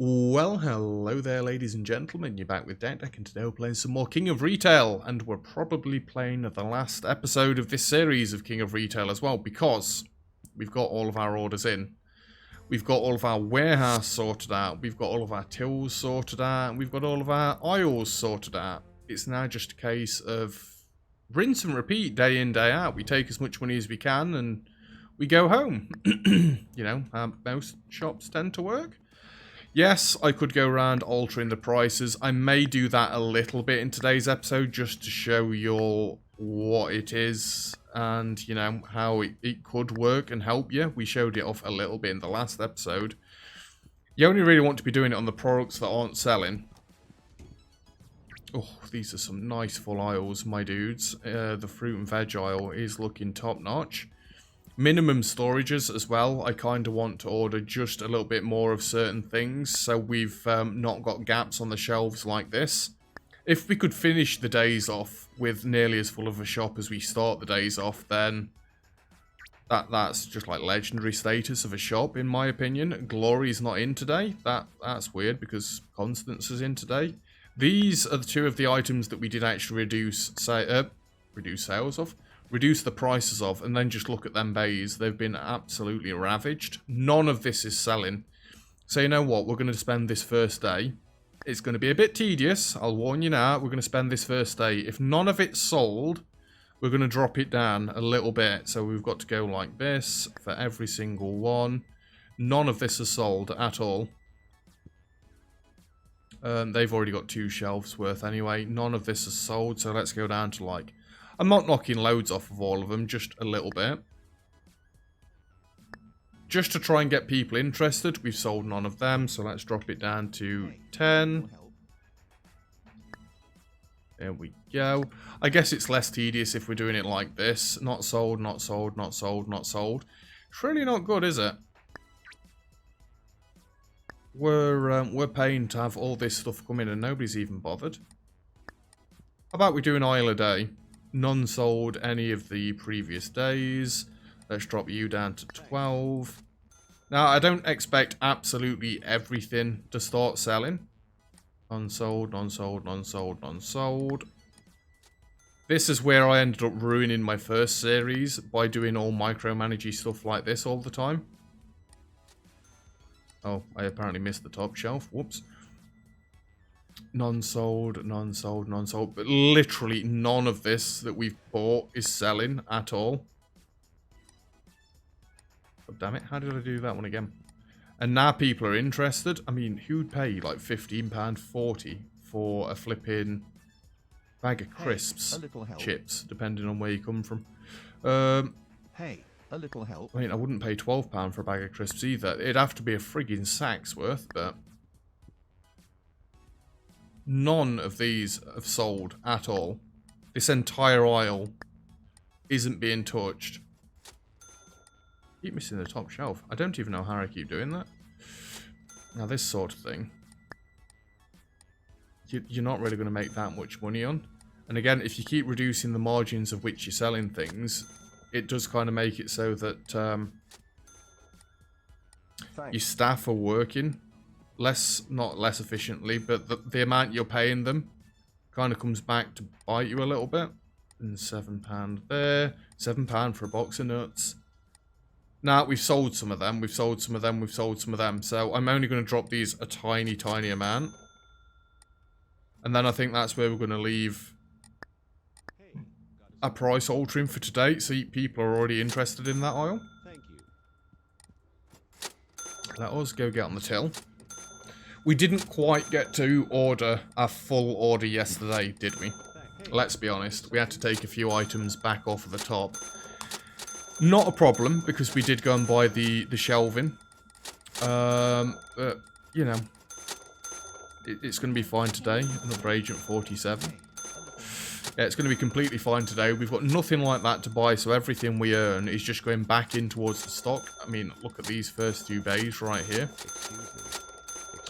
Well, hello there, ladies and gentlemen. You're back with Deck, and today we're playing some more King of Retail, and we're probably playing the last episode of this series of King of Retail as well, because we've got all of our orders in. We've got all of our warehouse sorted out, we've got all of our tills sorted out, and we've got all of our aisles sorted out. It's now just a case of rinse and repeat day in, day out. We take as much money as we can, and we go home. You know, how most shops tend to work. Yes, I could go around altering the prices. I may do that a little bit in today's episode just to show you all what it is and, you know, how it could work and help you. We showed it off a little bit in the last episode. You only really want to be doing it on the products that aren't selling. Oh, these are some nice full aisles, my dudes. The fruit and veg aisle is looking top notch. Minimum storages as well. I kind of want to order just a little bit more of certain things, so we've not got gaps on the shelves like this. If we could finish the days off with nearly as full of a shop as we start the days off, then that's just like legendary status of a shop, in my opinion. Glory's not in today. That's weird because Constance is in today. These are the two of the items that we did actually reduce sales of. Reduce the prices of, and then just look at them bays. They've been absolutely ravaged. None of this is selling. So you know what? We're going to spend this first day. It's going to be a bit tedious. I'll warn you now. We're going to spend this first day. If none of it's sold, we're going to drop it down a little bit. So we've got to go like this for every single one. None of this is sold at all. They've already got 2 shelves worth anyway. None of this is sold. So let's go down to like... I'm not knocking loads off of all of them, just a little bit. Just to try and get people interested, we've sold none of them, so let's drop it down to 10. There we go. I guess it's less tedious if we're doing it like this. Not sold, not sold, not sold, not sold. It's really not good, is it? We're paying to have all this stuff come in and nobody's even bothered. How about we do an aisle a day? None sold any of the previous days. Let's drop you down to 12. Now, I don't expect absolutely everything to start selling. Unsold, unsold, unsold, unsold. This is where I ended up ruining my first series by doing all micromanagey stuff like this all the time. Oh, I apparently missed the top shelf. Whoops. None sold, none sold, none sold. But literally none of this that we've bought is selling at all. Oh, damn it, how did I do that one again? And now people are interested. I mean, who'd pay like £15.40 for a flipping bag of crisps, chips, depending on where you come from? Hey, a little help. I mean, I wouldn't pay £12 for a bag of crisps either. It'd have to be a frigging sack's worth, but... None of these have sold at all. This entire aisle isn't being touched. Keep missing the top shelf. I don't even know how I keep doing that. Now this sort of thing, you're not really going to make that much money on. And again, if you keep reducing the margins of which you're selling things, it does kind of make it so that your staff are working not less efficiently, but the amount you're paying them kind of comes back to bite you a little bit. And £7 there, £7 for a box of nuts. Now, we've sold some of them, we've sold some of them, we've sold some of them, so I'm only going to drop these a tiny, tiny amount. And then I think that's where we're going to leave a price altering for today, so people are already interested in that aisle. Thank you. Let us go get on the till. We didn't quite get to order a full order yesterday, did we? Let's be honest. We had to take a few items back off of the top. Not a problem, because we did go and buy the shelving. You know, it's going to be fine today. Another Agent 47. Yeah, it's going to be completely fine today. We've got nothing like that to buy, so everything we earn is just going back in towards the stock. I mean, look at these first 2 bays right here.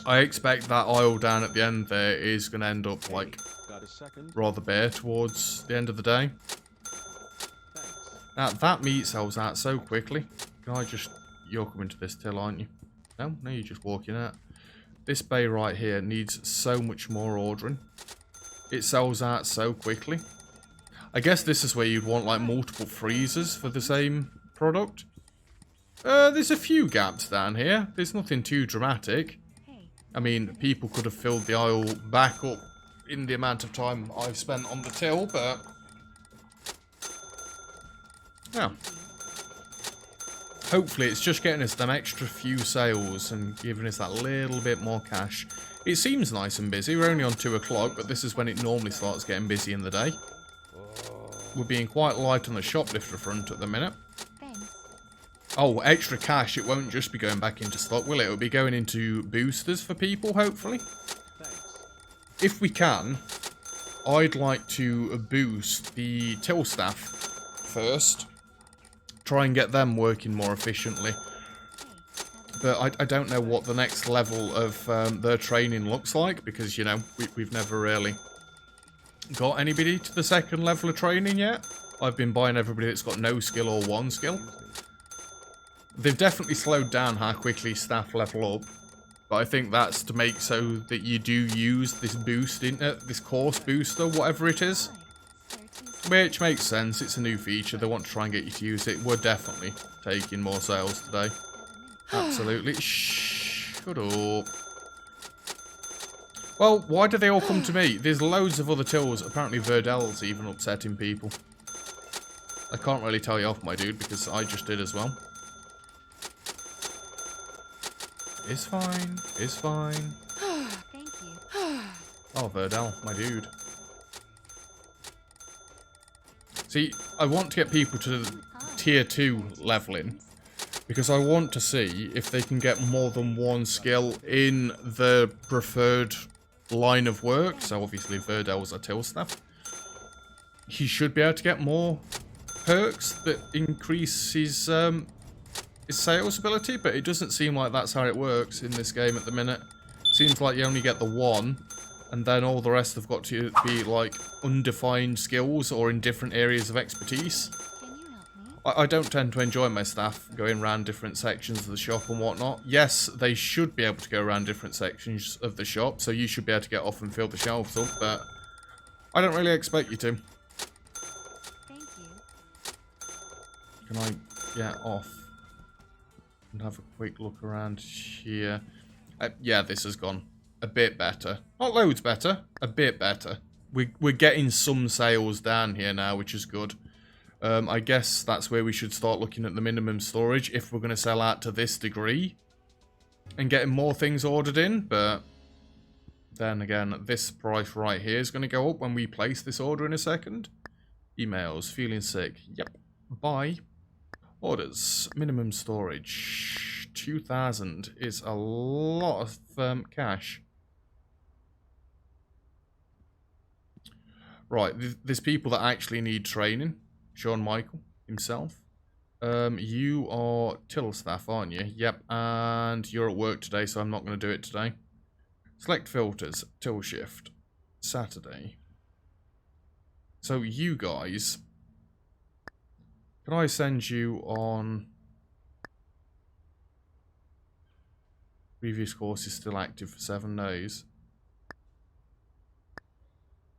I expect that aisle down at the end there is going to end up, like, rather bare towards the end of the day. Now, that meat sells out so quickly. Can I just... You're coming to this till, aren't you? No, you're just walking out. This bay right here needs so much more ordering. It sells out so quickly. I guess this is where you'd want like multiple freezers for the same product. There's a few gaps down here. There's nothing too dramatic. I mean, people could have filled the aisle back up in the amount of time I've spent on the till, but... yeah. Hopefully it's just getting us them extra few sales and giving us that little bit more cash. It seems nice and busy. We're only on 2 o'clock, but this is when it normally starts getting busy in the day. We're being quite light on the shoplifter front at the minute. Oh, extra cash. It won't just be going back into stock, will it? It'll be going into boosters for people, hopefully. If we can, I'd like to boost the till staff first. Try and get them working more efficiently. But I don't know what the next level of their training looks like, because, you know, we've never really got anybody to the second level of training yet. I've been buying everybody that's got no skill or 1 skill. They've definitely slowed down how quickly staff level up, but I think that's to make so that you do use this boost in this course booster, whatever it is. Which makes sense. It's a new feature. They want to try and get you to use it. We're definitely taking more sales today. Absolutely. Shut up. Well, why do they all come to me? There's loads of other tills. Apparently Verdel's even upsetting people. I can't really tell you off, my dude, because I just did as well. It's fine. It's fine. Thank you. Oh, Verdel, my dude. See, I want to get people to tier 2 leveling, because I want to see if they can get more than 1 skill in the preferred line of work. So obviously Verdel's a till staff. He should be able to get more perks that increase his sales ability, but it doesn't seem like that's how it works in this game at the minute. Seems like you only get the 1, and then all the rest have got to be like undefined skills or in different areas of expertise. Can you help me? I don't tend to enjoy my staff going around different sections of the shop and whatnot. Yes, they should be able to go around different sections of the shop, so you should be able to get off and fill the shelves up, but I don't really expect you to. Thank you. Can I get off and have a quick look around here? Yeah, this has gone a bit better. Not loads better, a bit better. We're getting some sales down here now, which is good. I guess that's where we should start looking at the minimum storage if we're going to sell out to this degree and getting more things ordered in, but then again, this price right here is going to go up when we place this order in a second. Emails, feeling sick. Yep. Bye. Orders, minimum storage, 2,000 is a lot of cash. Right, there's people that actually need training. Sean Michael himself. You are till staff, aren't you? Yep, and you're at work today, so I'm not going to do it today. Select filters, till shift, Saturday. So you guys, can I send you on previous course is still active for 7 days?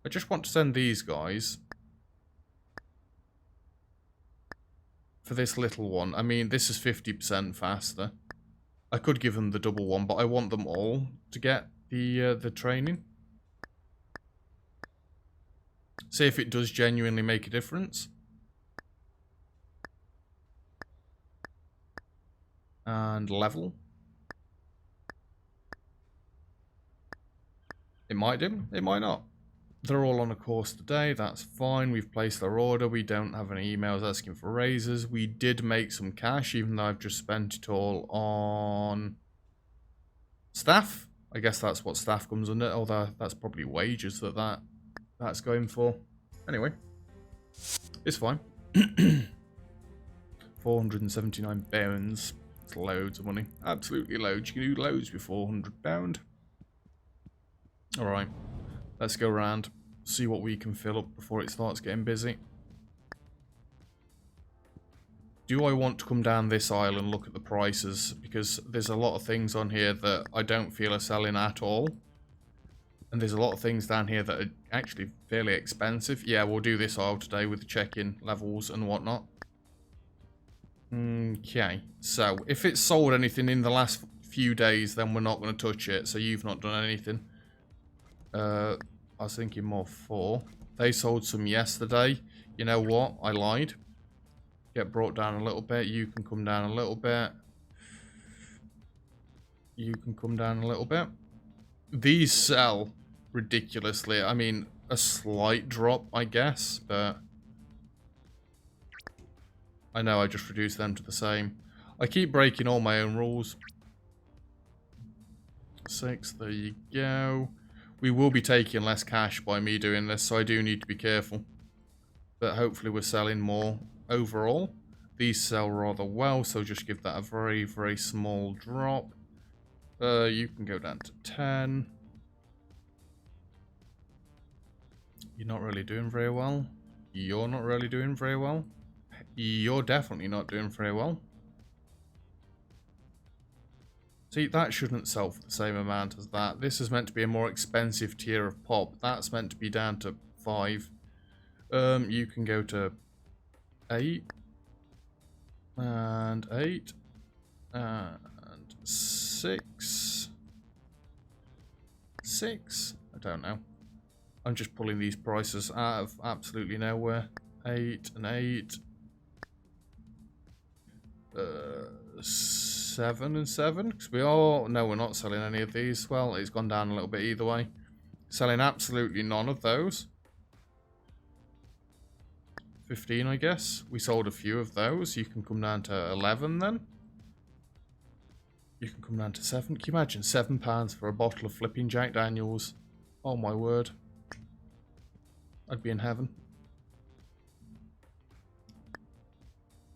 I just want to send these guys for this little one. I mean, this is 50% faster. I could give them the double one, but I want them all to get the training. See if it does genuinely make a difference. And level. It might do, it might not. They're all on a course today, that's fine. We've placed their order. We don't have any emails asking for raises. We did make some cash, even though I've just spent it all on staff. I guess that's what staff comes under, although that's probably wages that's going for. Anyway, it's fine. 479 pounds. It's loads of money. Absolutely loads. You can do loads with £400. Alright. Let's go around, see what we can fill up before it starts getting busy. do I want to come down this aisle and look at the prices? Because there's a lot of things on here that I don't feel are selling at all. And there's a lot of things down here that are actually fairly expensive. Yeah, we'll do this aisle today with the check-in levels and whatnot. Okay, so if it's sold anything in the last few days, then we're not going to touch it. So you've not done anything. I was thinking more 4. They sold some yesterday. You know what? I lied. Get brought down a little bit. You can come down a little bit. You can come down a little bit. These sell ridiculously. I mean, a slight drop, I guess, but I know I just reduced them to the same. I keep breaking all my own rules. 6, there you go. We will be taking less cash by me doing this, so I do need to be careful. But hopefully we're selling more overall. These sell rather well, so just give that a very, very small drop. You can go down to 10. You're not really doing very well. You're not really doing very well. You're definitely not doing very well. See, that shouldn't sell for the same amount as that. This is meant to be a more expensive tier of pop. That's meant to be down to 5. You can go to 8. And 8. And 6. 6? I don't know. I'm just pulling these prices out of absolutely nowhere. 8 and 8. 7 and 7. Because we all... No, we're not selling any of these. Well, it's gone down a little bit either way. Selling absolutely none of those. 15, I guess. We sold a few of those. You can come down to 11 then. You can come down to 7. Can you imagine £7 for a bottle of flipping Jack Daniels? Oh my word. I'd be in heaven.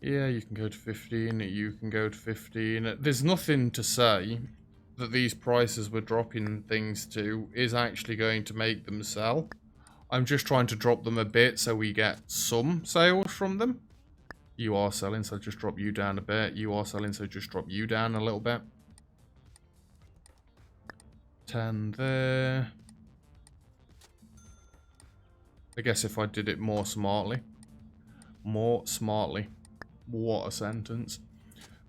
Yeah, you can go to 15. You can go to 15. There's nothing to say that these prices we're dropping things to is actually going to make them sell. I'm just trying to drop them a bit so we get some sales from them. You are selling, so just drop you down a bit. You are selling, so just drop you down a little bit. 10 there. I guess if I did it more smartly. More smartly. What a sentence.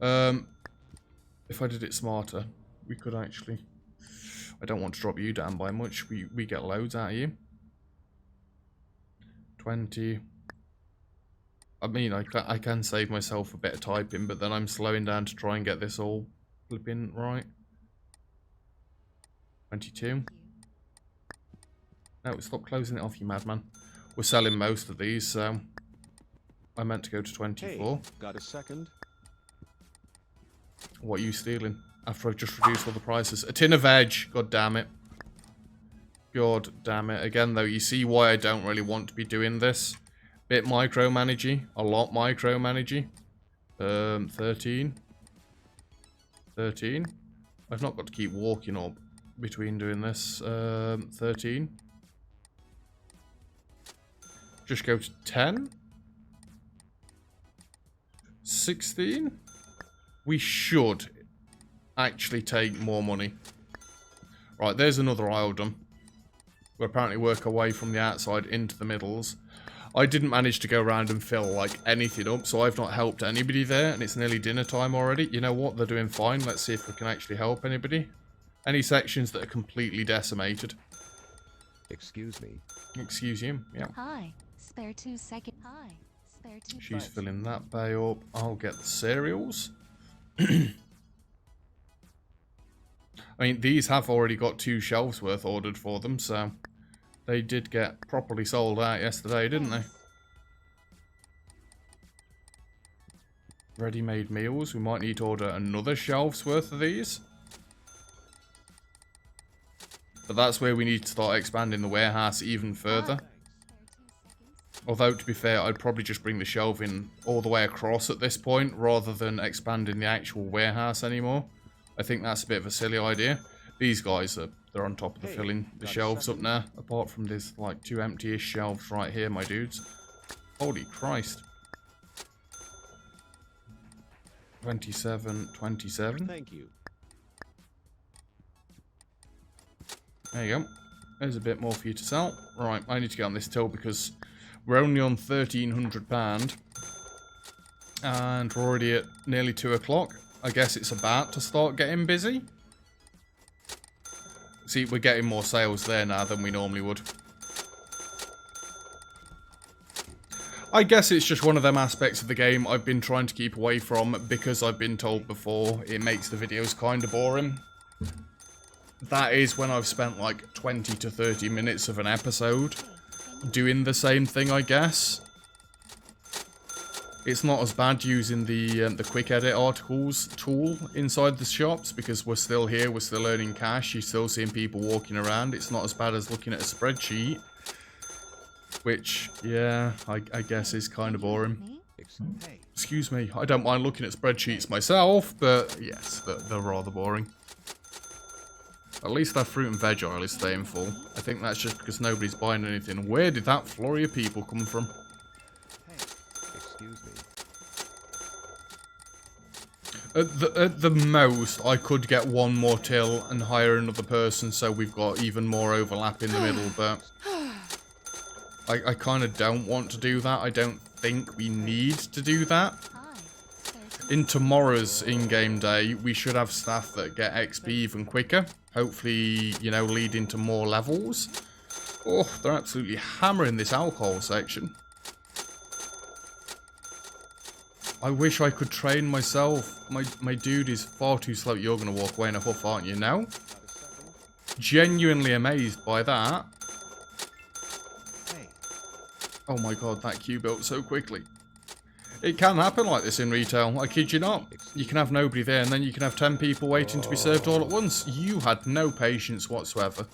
If I did it smarter, we could actually... I don't want to drop you down by much. We get loads out of you. 20. I mean, I can save myself a bit of typing, but then I'm slowing down to try and get this all flipping right. 22. No, stop closing it off, you madman. We're selling most of these, so I meant to go to 24. Hey, got a second? What are you stealing? After I've just reduced all the prices. A tin of veg. God damn it. God damn it. Again, though, you see why I don't really want to be doing this. Bit micromanagey. A lot micromanagey. 13. 13. I've not got to keep walking up between doing this. 13. Just go to 10. 16. We should actually take more money. Right, there's another aisle done. We apparently work our way from the outside into the middles. I didn't manage to go around and fill like anything up, so I've not helped anybody there, and it's nearly dinner time already. You know what? They're doing fine. Let's see if we can actually help anybody. Any sections that are completely decimated. Excuse me. Excuse you. Yeah. Hi. Spare 2 seconds. Hi. Spare 2 She's filling that bay up. I'll get the cereals. I mean, these have already got 2 shelves worth ordered for them, so they did get properly sold out yesterday, didn't they? Ready-made meals. We might need to order another shelf's worth of these. But that's where we need to start expanding the warehouse even further. Although, to be fair, I'd probably just bring the shelving all the way across at this point, rather than expanding the actual warehouse anymore. I think that's a bit of a silly idea. These guys, they're on top of the filling the shelves up now. Apart from there's like 2 empty-ish shelves right here, my dudes. Holy Christ. 27, 27. Thank you. There you go. There's a bit more for you to sell. Right, I need to get on this till because we're only on £1,300. And we're already at nearly 2 o'clock. I guess it's about to start getting busy. See, we're getting more sales there now than we normally would. I guess it's just one of them aspects of the game I've been trying to keep away from because I've been told before it makes the videos kind of boring. That is when I've spent like 20 to 30 minutes of an episode doing the same thing, I guess. It's not as bad using the quick edit articles tool inside the shops because we're still here, we're still earning cash, you're still seeing people walking around. It's not as bad as looking at a spreadsheet. Which, yeah, I guess is kind of boring. Excuse me, I don't mind looking at spreadsheets myself, but yes, they're rather boring. At least that fruit and veg aisle is staying full. I think that's just because nobody's buying anything. Where did that flurry of people come from? Excuse me. At the most, I could get one more till and hire another person so we've got even more overlap in the middle, but I kind of don't want to do that. I don't think we need to do that. In tomorrow's in-game day, we should have staff that get XP even quicker. Hopefully, you know, leading to more levels. Oh, they're absolutely hammering this alcohol section. I wish I could train myself. My dude is far too slow. You're going to walk away in a huff, aren't you? No? Genuinely amazed by that. Oh my god, that queue built so quickly. It can happen like this in retail, I kid you not. You can have nobody there and then you can have 10 people waiting to be served all at once. You had no patience whatsoever.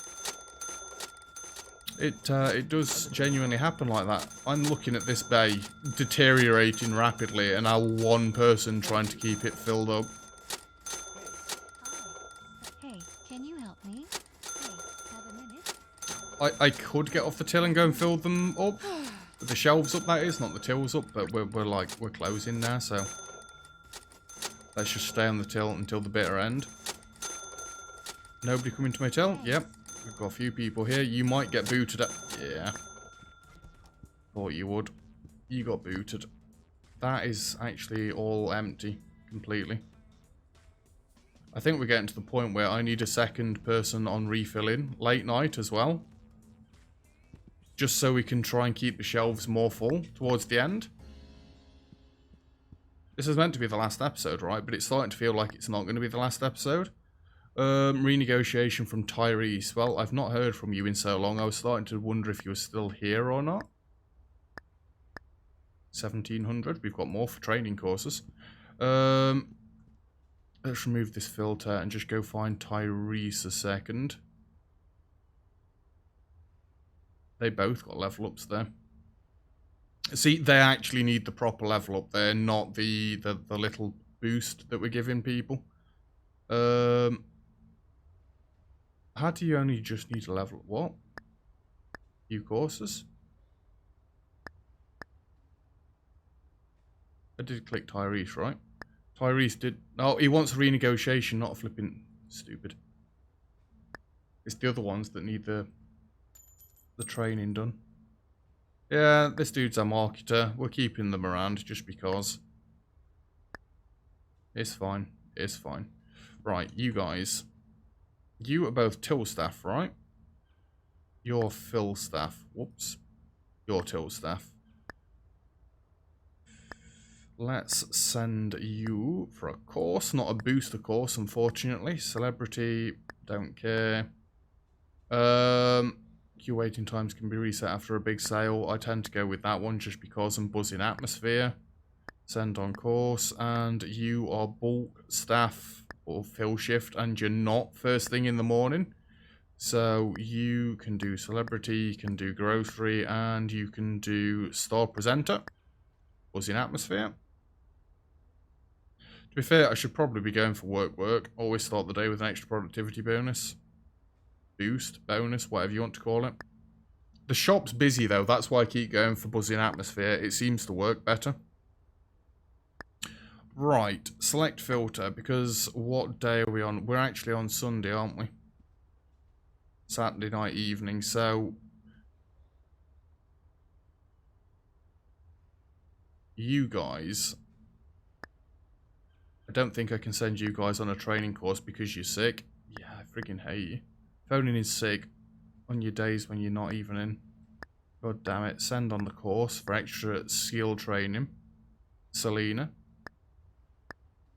It does genuinely happen like that. I'm looking at this bay deteriorating rapidly and now one person trying to keep it filled up. Hey, can you help me? Hey, have a minute? I could get off the till and go and fill them up. The shelves up, that is, not the tills up, but we're closing now, so let's just stay on the till until the bitter end. Nobody coming to my till? Yep. We've got a few people here. You might get booted up. Yeah. Thought you would. You got booted. That is actually all empty completely. I think we're getting to the point where I need a second person on refilling late night as well. Just so we can try and keep the shelves more full towards the end. This is meant to be the last episode, right? But it's starting to feel like it's not going to be the last episode. Renegotiation from Tyrese. Well, I've not heard from you in so long. I was starting to wonder if you were still here or not. 1700. We've got more for training courses. Let's remove this filter and just go find Tyrese a second. They both got level ups there. See, they actually need the proper level up there, not the little boost that we're giving people. How do you only just need to level up? What? Few courses? I did click Tyrese, right? Tyrese did... Oh, he wants a renegotiation, not a flipping... Stupid. It's the other ones that need the training done. Yeah, this dude's a marketer. We're keeping them around just because. It's fine. It's fine. Right, you guys. You are both till staff, right? You're fill staff. Whoops. You're till staff. Let's send you for a course. Not a booster course, unfortunately. Celebrity. Don't care. Queue waiting times can be reset after a big sale. I tend to go with that one just because I'm buzzing atmosphere. Send on course. And you are bulk staff or fill shift and you're not first thing in the morning. So you can do celebrity, you can do grocery, and you can do store presenter. Buzzing atmosphere. To be fair, I should probably be going for work. Always start the day with an extra productivity bonus. Boost, bonus, whatever you want to call it. The shop's busy though, that's why I keep going for buzzing atmosphere. It seems to work better. Right, select filter, because what day are we on? We're actually on Sunday, aren't we? Saturday night evening, so... You guys... I don't think I can send you guys on a training course because you're sick. Yeah, I freaking hate you. Phoning in sick on your days when you're not even in. God damn it. Send on the course for extra skill training. Selena.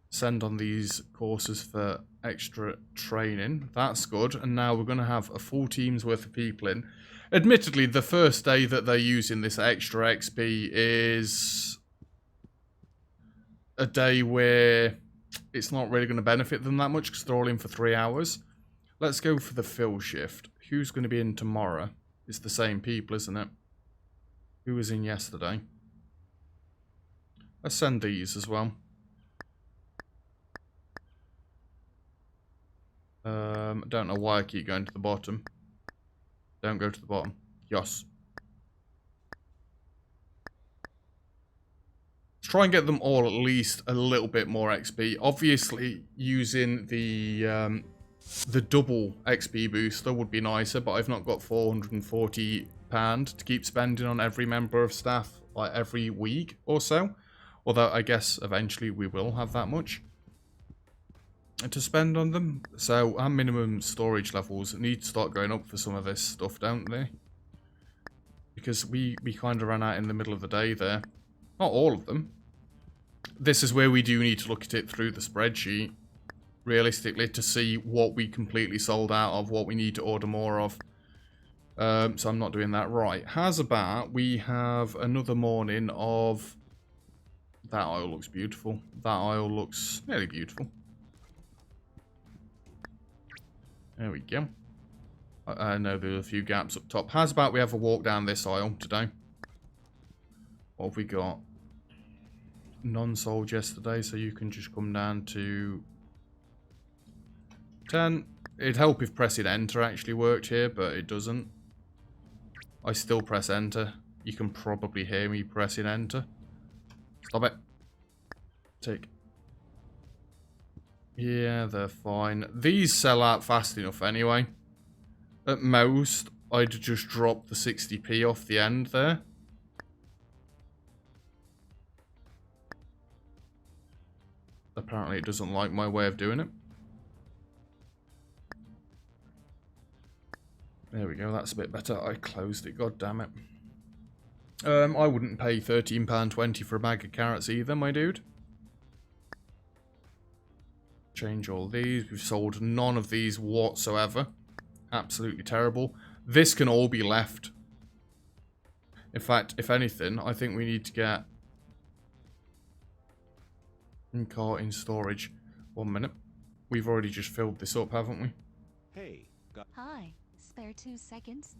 Send on these courses for extra training. That's good. And now we're going to have a full team's worth of people in. Admittedly, the first day that they're using this extra XP is a day where it's not really going to benefit them that much because they're all in for 3 hours. Let's go for the fill shift. Who's going to be in tomorrow? It's the same people, isn't it? Who was in yesterday? Let's send these as well. I don't know why I keep going to the bottom. Don't go to the bottom. Yes. Let's try and get them all at least a little bit more XP. Obviously, using the double XP booster would be nicer, but I've not got £440 to keep spending on every member of staff like every week or so. Although I guess eventually we will have that much to spend on them. So our minimum storage levels need to start going up for some of this stuff, don't they? Because we kind of ran out in the middle of the day there. Not all of them. This is where we do need to look at it through the spreadsheet, realistically, to see what we completely sold out of, what we need to order more of. So I'm not doing that right. How's about we have another morning of... That aisle looks beautiful. That aisle looks nearly beautiful. There we go. I know there are a few gaps up top. How's about we have a walk down this aisle today? What have we got? None sold yesterday, so you can just come down to 10. It'd help if pressing enter actually worked here, but it doesn't. I still press enter. You can probably hear me pressing enter. Stop it. Take. Yeah, they're fine. These sell out fast enough anyway. At most, I'd just drop the 60p off the end there. Apparently it doesn't like my way of doing it. There we go, that's a bit better. I closed it, god damn it. I wouldn't pay £13.20 for a bag of carrots either, my dude. Change all these. We've sold none of these whatsoever. Absolutely terrible. This can all be left. In fact, if anything, I think we need to get... in-cart in storage. 1 minute. We've already just filled this up, haven't we? Hey, Hi. Spare 2 seconds.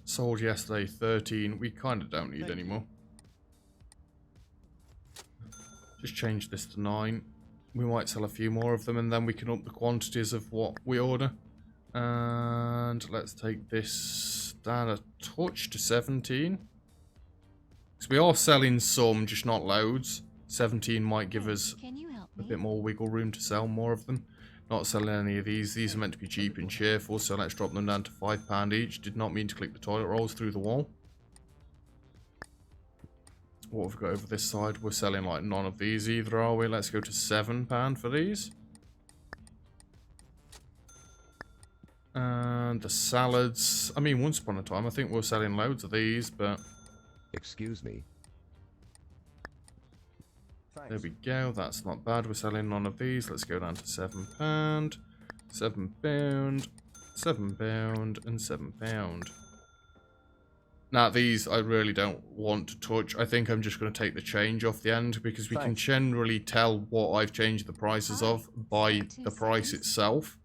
Sold yesterday, 13. We kind of don't need any more. Just change this to 9. We might sell a few more of them and then we can up the quantities of what we order. And let's take this down a touch to 17. Because we are selling some, just not loads. 17 might give us Can you help a me? bit more wiggle room to sell more of them. Not selling any of these. These are meant to be cheap and cheerful, so let's drop them down to £5 each. Did not mean to click the toilet rolls through the wall. What have we got over this side? We're selling like none of these either, are we? Let's go to £7 for these. And the salads. I mean, once upon a time, I think we were selling loads of these, but... excuse me. There we go, that's not bad. We're selling none of these. Let's go down to £7. £7, £7, and £7. Now, these I really don't want to touch. I think I'm just going to take the change off the end because we can generally tell what I've changed the prices of by the price itself.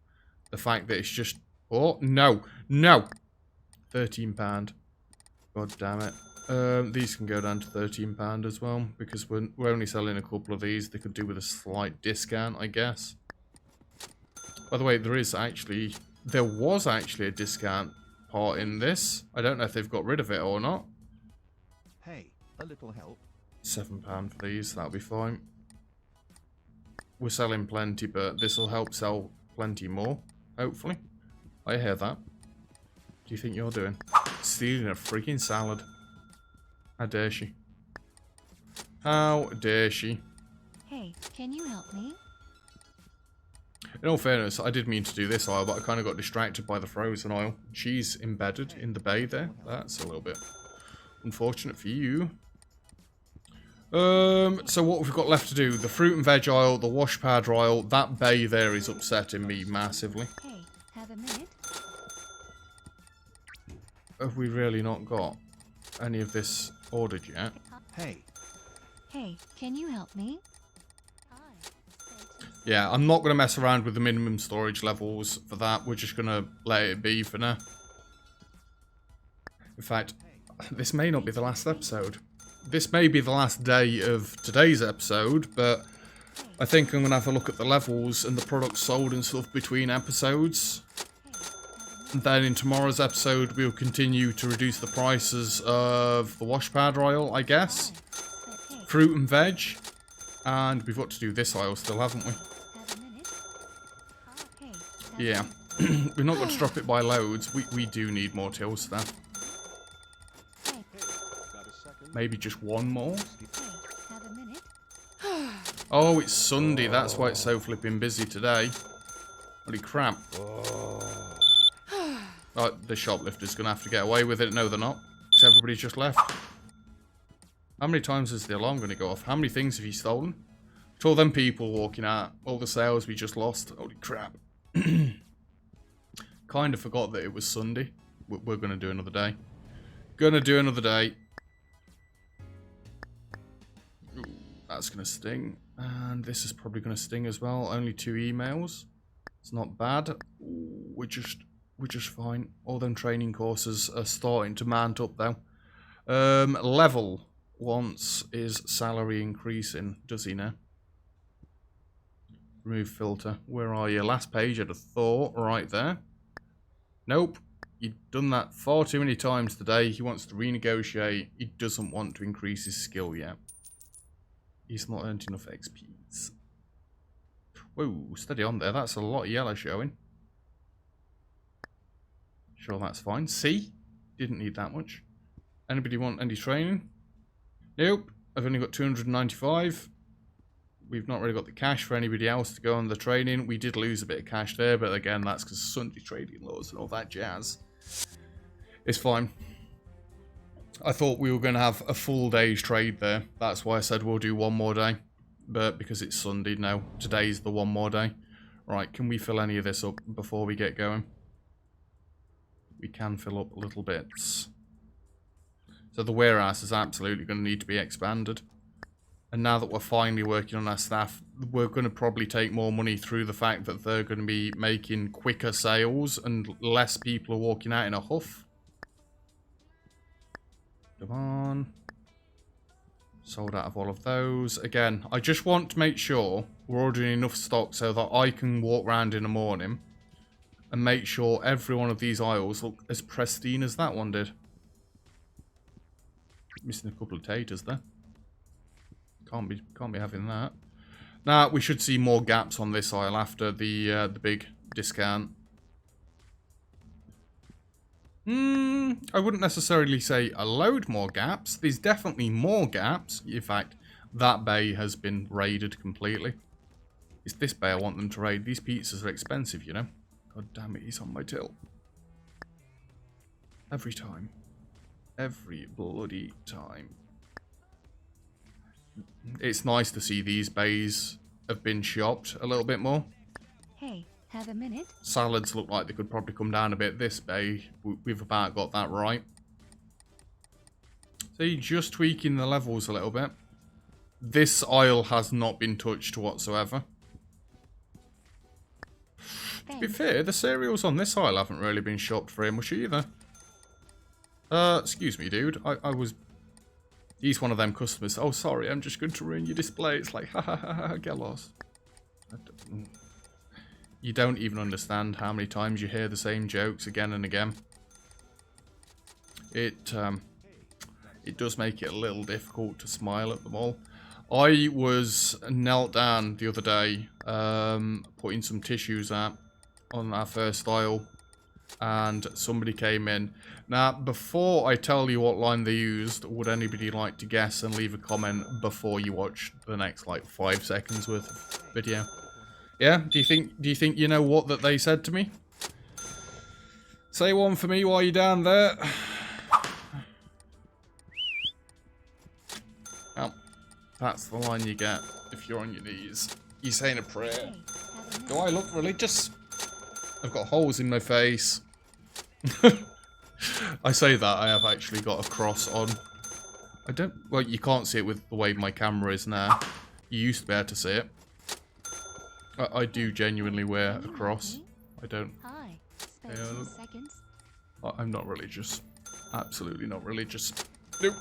The fact that it's just... Oh, no, no! £13. God damn it. These can go down to £13 as well, because we're only selling a couple of these. They could do with a slight discount, I guess. By the way, there was actually a discount part in this. I don't know if they've got rid of it or not. Hey, a little help. £7 for these, that'll be fine. We're selling plenty, but this will help sell plenty more, hopefully. I hear that. What do you think you're doing? Stealing a freaking salad. How dare she? How dare she? Hey, can you help me? In all fairness, I did mean to do this aisle, but I kind of got distracted by the frozen aisle. Cheese embedded in the bay there. That's a little bit unfortunate for you. So what we've got left to do, the fruit and veg aisle, the wash powder aisle, that bay there is upsetting me massively. Hey, have a minute? Have we really not got any of this ordered yet? Hey. Hey, can you help me? Hi. Yeah, I'm not going to mess around with the minimum storage levels for that. We're just going to let it be for now. In fact, this may not be the last episode. This may be the last day of today's episode, but I think I'm going to have a look at the levels and the products sold and stuff between episodes. And then in tomorrow's episode, we'll continue to reduce the prices of the wash powder aisle, I guess. Fruit and veg. And we've got to do this aisle still, haven't we? Yeah. We're not going to drop it by loads. We do need more till staff. Maybe just one more? Oh, it's Sunday. That's why it's so flipping busy today. Holy crap. Oh, the shoplifter's going to have to get away with it. No, they're not. Because everybody's just left. How many times is the alarm going to go off? How many things have you stolen? To all them people walking out. All the sales we just lost. Holy crap. Kind of forgot that it was Sunday. We're going to do another day. Gonna do another day. Ooh, that's going to sting. And this is probably going to sting as well. Only 2 emails. It's not bad. Ooh, we're just fine. All them training courses are starting to mount up though. Level wants his salary increasing. Does he now? Remove filter. Where are you? Last page I'd have thought. Right there. Nope. You've done that far too many times today. He wants to renegotiate. He doesn't want to increase his skill yet. He's not earned enough XPs. Whoa, steady on there. That's a lot of yellow showing. Sure, that's fine. C. Didn't need that much. Anybody want any training? Nope. I've only got 295. We've not really got the cash for anybody else to go on the training. We did lose a bit of cash there, but again, that's because Sunday trading laws and all that jazz. It's fine. I thought we were going to have a full day's trade there. That's why I said we'll do one more day. But because it's Sunday now, today's the one more day. Right, can we fill any of this up before we get going? We can fill up little bits. So the warehouse is absolutely going to need to be expanded. And now that we're finally working on our staff, we're going to probably take more money through the fact that they're going to be making quicker sales and less people are walking out in a huff. Come on. Sold out of all of those. Again, I just want to make sure we're ordering enough stock so that I can walk around in the morning and make sure every one of these aisles look as pristine as that one did. Missing a couple of taters there. Can't be having that. Now we should see more gaps on this aisle after the big discount. I wouldn't necessarily say a load more gaps. There's definitely more gaps. In fact, that bay has been raided completely. It's this bay I want them to raid. These pizzas are expensive, you know. God damn it, he's on my till. Every time. Every bloody time. It's nice to see these bays have been shopped a little bit more. Hey, have a minute? Salads look like they could probably come down a bit. This bay, we've about got that right. So you're just tweaking the levels a little bit. This aisle has not been touched whatsoever. To be fair, the cereals on this aisle haven't really been shopped very much either. Excuse me, dude. I was... He's one of them customers. Oh, sorry, I'm just going to ruin your display. It's like, ha ha ha ha, get lost. You don't even understand how many times you hear the same jokes again and again. It it does make it a little difficult to smile at them all. I was knelt down the other day, putting some tissues out on our first aisle, and somebody came in. Now, before I tell you what line they used, would anybody like to guess and leave a comment before you watch the next, like, 5 seconds worth of video? Yeah? Do you think you know what that they said to me? Say one for me while you're down there. Well, that's the line you get if you're on your knees. You're saying a prayer. Do I look religious? I've got holes in my face. I say that, I have actually got a cross on. I don't... Well, you can't see it with the way my camera is now. You used to be able to see it. I do genuinely wear a cross. I don't... Hi. Spare Yeah, 2 seconds. I'm not religious. Absolutely not religious. Nope.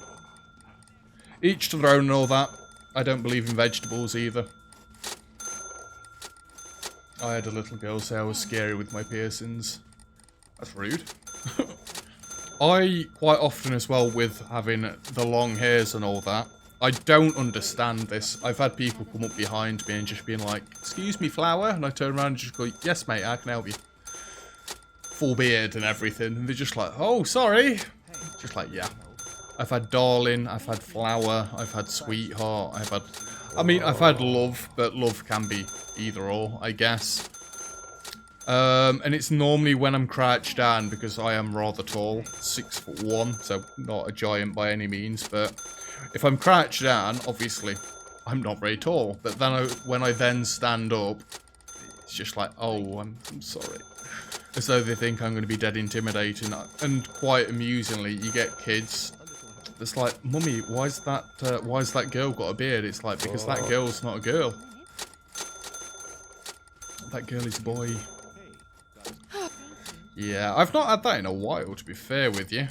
Each to their own and all that. I don't believe in vegetables either. I had a little girl say I was scary with my piercings. That's rude. I, quite often as well, with having the long hairs and all that, I don't understand this. I've had people come up behind me and just being like, "Excuse me, flower?" And I turn around and just go, "Yes, mate, I can help you." Full beard and everything. And they're just like, "Oh, sorry." Just like, yeah. I've had darling, I've had flower, I've had sweetheart, I've had love, but love can be either or, I guess. And it's normally when I'm crouched down because I am rather tall, 6'1", so not a giant by any means, but if I'm crouched down, obviously, I'm not very tall. But then when I then stand up, it's just like, oh, I'm sorry. As though they think I'm going to be dead intimidating. And quite amusingly, you get kids that's like, "Mummy, why's that girl got a beard?" It's like, because that girl's not a girl. That girl is a boy. Yeah, I've not had that in a while, to be fair with you.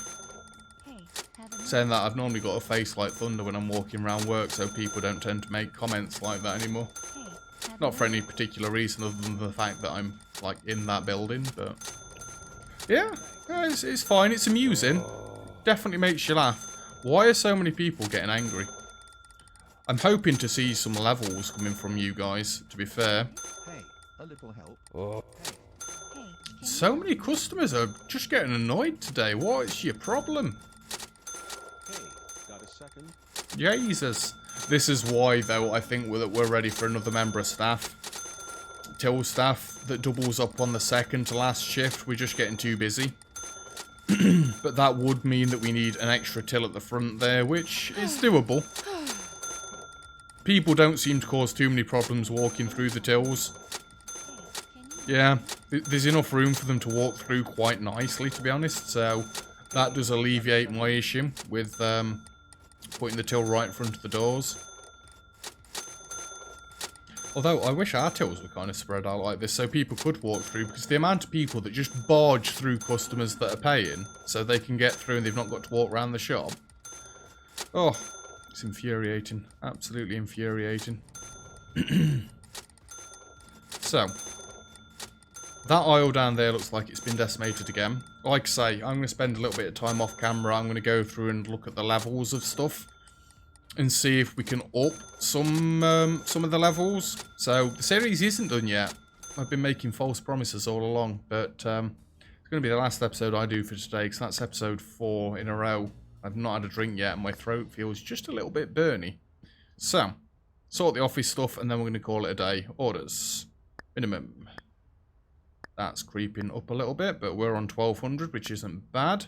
Saying that, I've normally got a face like thunder when I'm walking around work, so people don't tend to make comments like that anymore. Not for any particular reason other than the fact that I'm, like, in that building, but... Yeah, it's fine, it's amusing. Definitely makes you laugh. Why are so many people getting angry? I'm hoping to see some levels coming from you guys, to be fair. Hey, a little help. So many customers are just getting annoyed today. What is your problem? Hey, got a second? Jesus. This is why, though, I think that we're ready for another member of staff. Till staff that doubles up on the second to last shift. We're just getting too busy. But that would mean that we need an extra till at the front there, which is doable. People don't seem to cause too many problems walking through the tills. Yeah, there's enough room for them to walk through quite nicely, to be honest, so that does alleviate my issue with putting the till right in front of the doors. Although, I wish our tills were kind of spread out like this so people could walk through, because the amount of people that just barge through customers that are paying so they can get through and they've not got to walk around the shop. Oh, it's infuriating. Absolutely infuriating. So... that aisle down there looks like it's been decimated again. Like I say, I'm going to spend a little bit of time off camera. I'm going to go through and look at the levels of stuff. And see if we can up some of the levels. So, the series isn't done yet. I've been making false promises all along. But it's going to be the last episode I do for today. Because that's episode 4 in a row. I've not had a drink yet and my throat feels just a little bit burny. So, sort the office stuff and then we're going to call it a day. Orders. Minimum. That's creeping up a little bit, but we're on 1200, which isn't bad.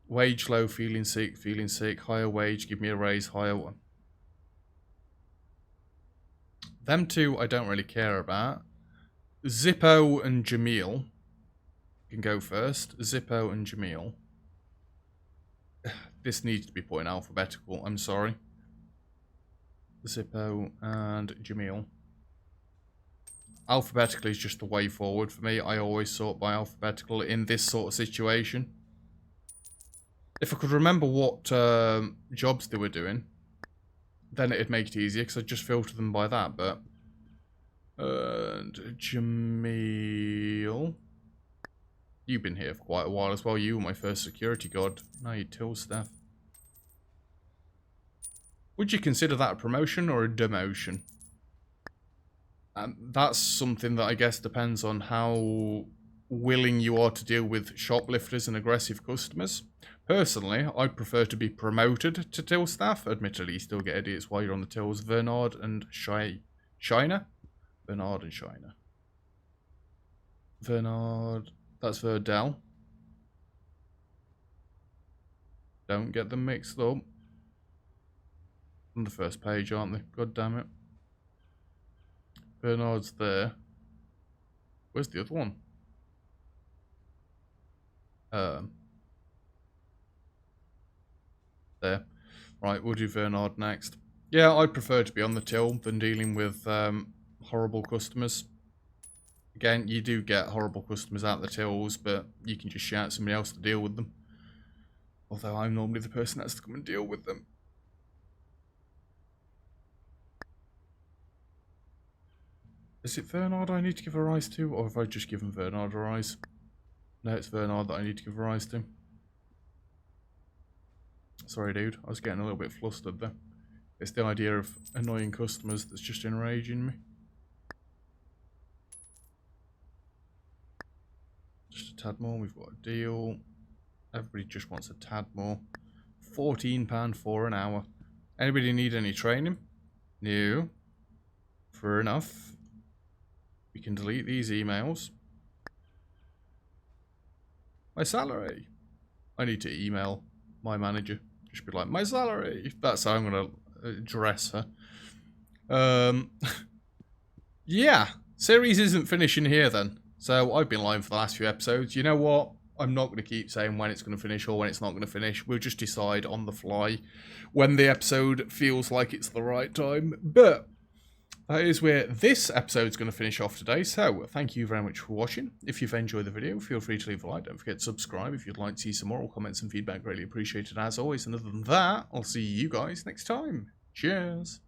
Wage low, feeling sick, higher wage, give me a raise, higher one. Them two I don't really care about. Zippo and Jamil can go first. Zippo and Jamil. This needs to be put in alphabetical, I'm sorry. Zippo and Jamil. Alphabetical is just the way forward for me. I always sort by alphabetical in this sort of situation. If I could remember what jobs they were doing, then it'd make it easier, because I'd just filter them by that, but... and Jamil... You've been here for quite a while as well. You were my first security guard. Now you're till staff. Would you consider that a promotion or a demotion? That's something that I guess depends on how willing you are to deal with shoplifters and aggressive customers. Personally, I'd prefer to be promoted to till staff. Admittedly, you still get idiots while you're on the tills. Vernard and Shiner? Vernard and Shiner. Vernard, that's Verdell. Don't get them mixed up. On the first page, aren't they? God damn it. Bernard's there. Where's the other one? There. Right, we'll do Bernard next. Yeah, I'd prefer to be on the till than dealing with horrible customers. Again, you do get horrible customers out the tills, but you can just shout somebody else to deal with them. Although I'm normally the person that has to come and deal with them. Is it Vernard I need to give a rise to, or have I just given Vernard a rise? No, it's Vernard that I need to give a rise to. Sorry, dude. I was getting a little bit flustered there. It's the idea of annoying customers that's just enraging me. Just a tad more. We've got a deal. Everybody just wants a tad more. £14 for an hour. Anybody need any training? No. Fair enough. We can delete these emails. My salary. I need to email my manager. Just be like, my salary. That's how I'm going to address her. Yeah. Series isn't finishing here then. So I've been lying for the last few episodes. You know what? I'm not going to keep saying when it's going to finish or when it's not going to finish. We'll just decide on the fly when the episode feels like it's the right time. But that is where this episode's going to finish off today. So thank you very much for watching. If you've enjoyed the video, feel free to leave a like. Don't forget to subscribe if you'd like to see some more. Comments and feedback greatly appreciated as always. And other than that, I'll see you guys next time. Cheers.